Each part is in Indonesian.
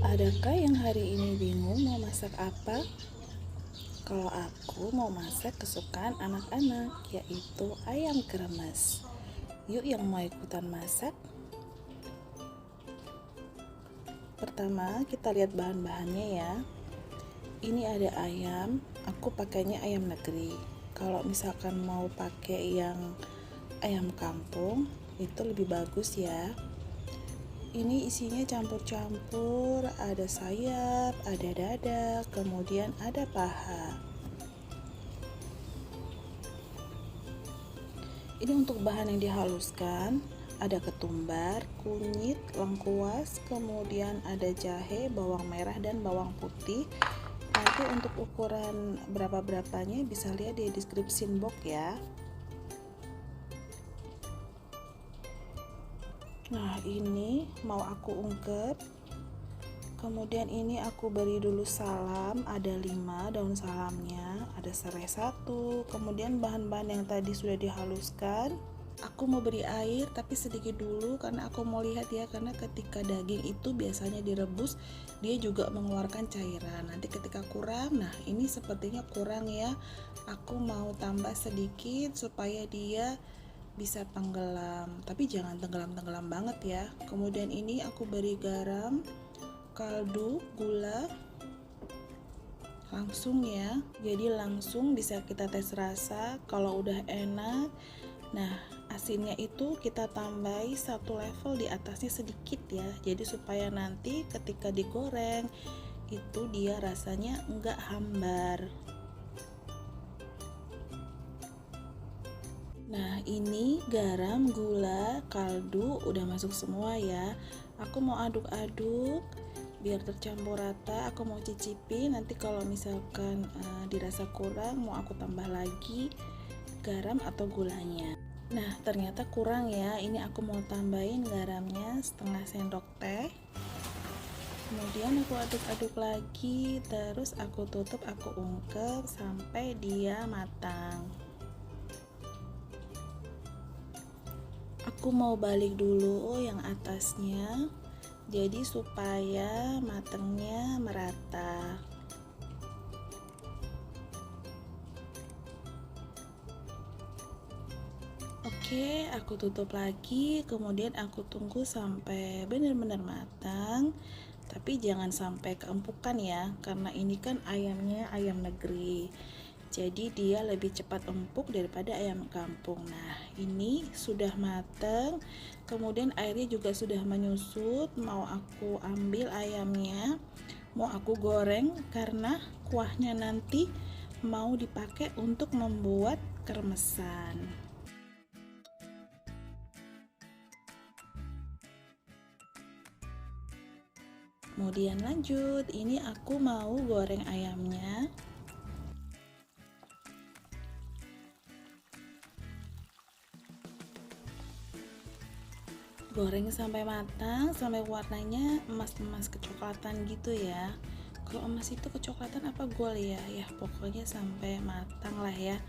Adakah yang hari ini bingung mau masak apa? Kalau aku mau masak kesukaan anak-anak, yaitu ayam kremes. Yuk yang mau ikutan masak. Pertama kita lihat bahan-bahannya ya. Ini ada ayam, aku pakainya ayam negeri. Kalau misalkan mau pakai yang ayam kampung, itu lebih bagus ya. Ini isinya campur-campur, ada sayap, ada dada, kemudian ada paha. Ini untuk bahan yang dihaluskan, ada ketumbar, kunyit, lengkuas, kemudian ada jahe, bawang merah, dan bawang putih. Nanti untuk ukuran berapa-berapanya bisa lihat di description box ya. Nah, ini mau aku ungkep. Kemudian ini aku beri dulu salam, ada 5 daun salamnya, ada serai 1. Kemudian bahan-bahan yang tadi sudah dihaluskan. Aku mau beri air tapi sedikit dulu karena aku mau lihat ya, karena ketika daging itu biasanya direbus dia juga mengeluarkan cairan. Nanti ketika kurang, nah ini sepertinya kurang ya. Aku mau tambah sedikit supaya dia bisa tenggelam, tapi jangan tenggelam-tenggelam banget ya. Kemudian ini aku beri garam, kaldu, gula langsung ya, jadi langsung bisa kita tes rasa. Kalau udah enak, nah asinnya itu kita tambahi 1 level di atasnya sedikit ya, jadi supaya nanti ketika digoreng itu dia rasanya enggak hambar. Nah, ini garam, gula, kaldu udah masuk semua ya. Aku mau aduk-aduk biar tercampur rata. Aku mau cicipi, nanti kalau misalkan dirasa kurang mau aku tambah lagi garam atau gulanya. Nah, ternyata kurang ya. Ini aku mau tambahin garamnya setengah sendok teh. Kemudian aku aduk-aduk lagi, terus aku tutup, aku ungkep sampai dia matang. Aku mau balik dulu yang atasnya, jadi supaya matangnya merata. Oke, aku tutup lagi, kemudian aku tunggu sampai benar-benar matang. Tapi jangan sampai keempukan ya, karena ini kan ayamnya ayam negeri, jadi dia lebih cepat empuk daripada ayam kampung. Nah, ini sudah mateng, kemudian airnya juga sudah menyusut. Mau aku ambil ayamnya, mau aku goreng karena kuahnya nanti mau dipakai untuk membuat kremesan. Kemudian lanjut, ini aku mau goreng ayamnya. Goreng sampai matang, sampai warnanya emas-emas kecoklatan gitu ya. Kalau emas itu kecoklatan apa gold ya? Ya pokoknya sampai matang lah ya.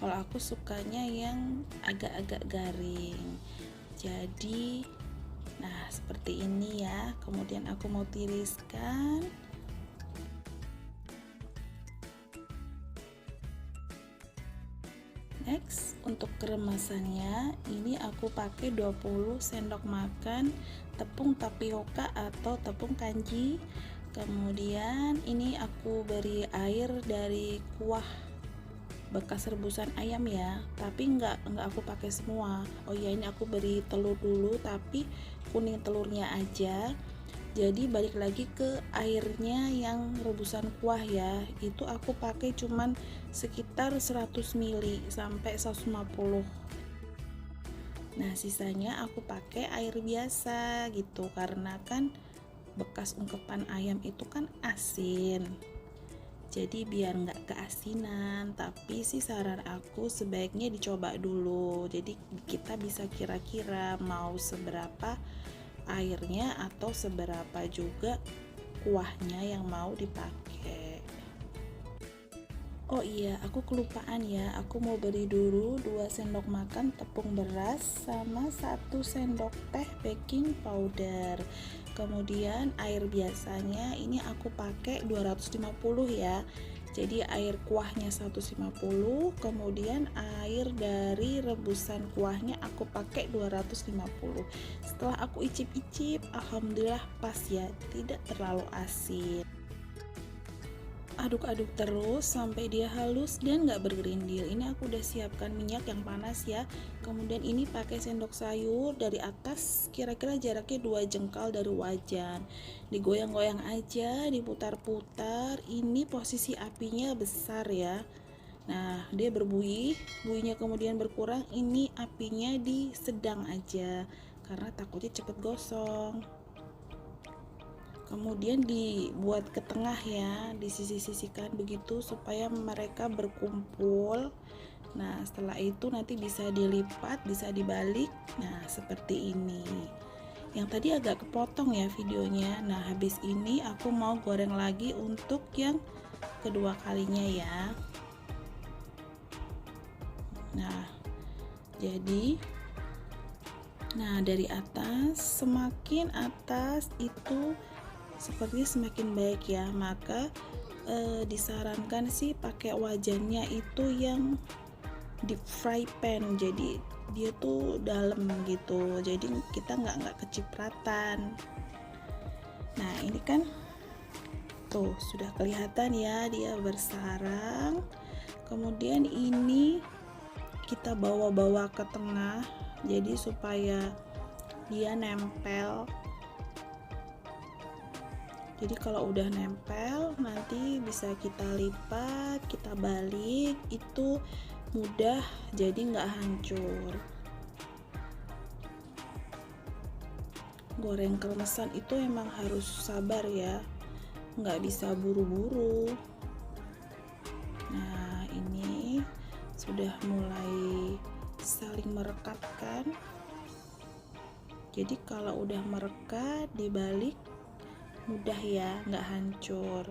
Kalau aku sukanya yang agak-agak garing. Jadi nah seperti ini ya. Kemudian aku mau tiriskan. Next, untuk keremasannya ini aku pakai 20 sendok makan tepung tapioka atau tepung kanji. Kemudian ini aku beri air dari kuah bekas rebusan ayam ya, tapi enggak aku pakai semua. Oh ya, ini aku beri telur dulu, tapi kuning telurnya aja. Jadi balik lagi ke airnya yang rebusan kuah ya, itu aku pakai cuman sekitar 100 ml sampai 150. Nah sisanya aku pakai air biasa gitu, karena kan bekas ungkepan ayam itu kan asin, jadi biar nggak keasinan. Tapi sih saran aku sebaiknya dicoba dulu, jadi kita bisa kira-kira mau seberapa airnya atau seberapa juga kuahnya yang mau dipakai. Oh iya, aku kelupaan ya, aku mau beri dulu 2 sendok makan tepung beras sama 1 sendok teh baking powder. Kemudian air biasanya ini aku pakai 250 ya. Jadi air kuahnya 150, kemudian air dari rebusan kuahnya aku pakai 250. Setelah aku icip-icip, alhamdulillah pas ya, tidak terlalu asin. Aduk-aduk terus sampai dia halus dan gak bergerindil. Ini aku udah siapkan minyak yang panas ya. Kemudian ini pakai sendok sayur dari atas, kira-kira jaraknya 2 jengkal dari wajan. Digoyang-goyang aja, diputar-putar. Ini posisi apinya besar ya. Nah, dia berbuih, buihnya kemudian berkurang. Ini apinya di sedang aja karena takutnya cepet gosong. Kemudian dibuat ke tengah ya, disisih-sisihkan begitu supaya mereka berkumpul. Nah, setelah itu nanti bisa dilipat, bisa dibalik. Nah, seperti ini. Yang tadi agak kepotong ya videonya. Nah, habis ini aku mau goreng lagi untuk yang kedua kalinya ya. Nah, jadi dari atas, semakin atas itu sepertinya semakin baik ya, maka disarankan sih pakai wajannya itu yang deep fry pan, jadi dia tuh dalam gitu, jadi kita nggak kecipratan. Nah, ini kan tuh sudah kelihatan ya dia bersarang. Kemudian ini kita bawa-bawa ke tengah, jadi supaya dia nempel. Jadi kalau udah nempel, nanti bisa kita lipat, kita balik, itu mudah, jadi nggak hancur. Goreng kremesan itu emang harus sabar ya, nggak bisa buru-buru. Nah, ini sudah mulai saling merekat kan. Jadi kalau udah merekat, dibalik mudah ya, nggak hancur.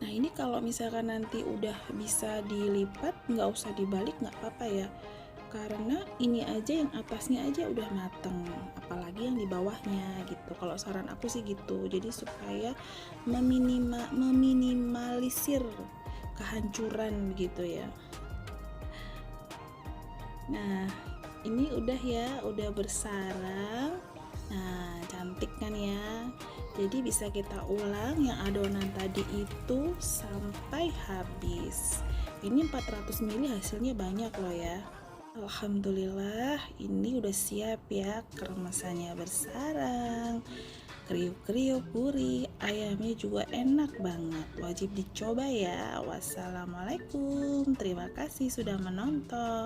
Nah, ini kalau misalkan nanti udah bisa dilipat, nggak usah dibalik, nggak apa-apa ya, karena ini aja yang atasnya aja udah mateng, apalagi yang di bawahnya gitu. Kalau saran aku sih gitu, jadi supaya meminimalisir kehancuran gitu ya. Nah, ini udah ya, udah bersarang. Nah, cantik kan ya. Jadi bisa kita ulang yang adonan tadi itu sampai habis. Ini 400 ml hasilnya banyak loh ya. Alhamdulillah, ini udah siap ya, kremesannya bersarang, kriuk-kriuk gurih, ayamnya juga enak banget. Wajib dicoba ya. Wassalamualaikum, terima kasih sudah menonton.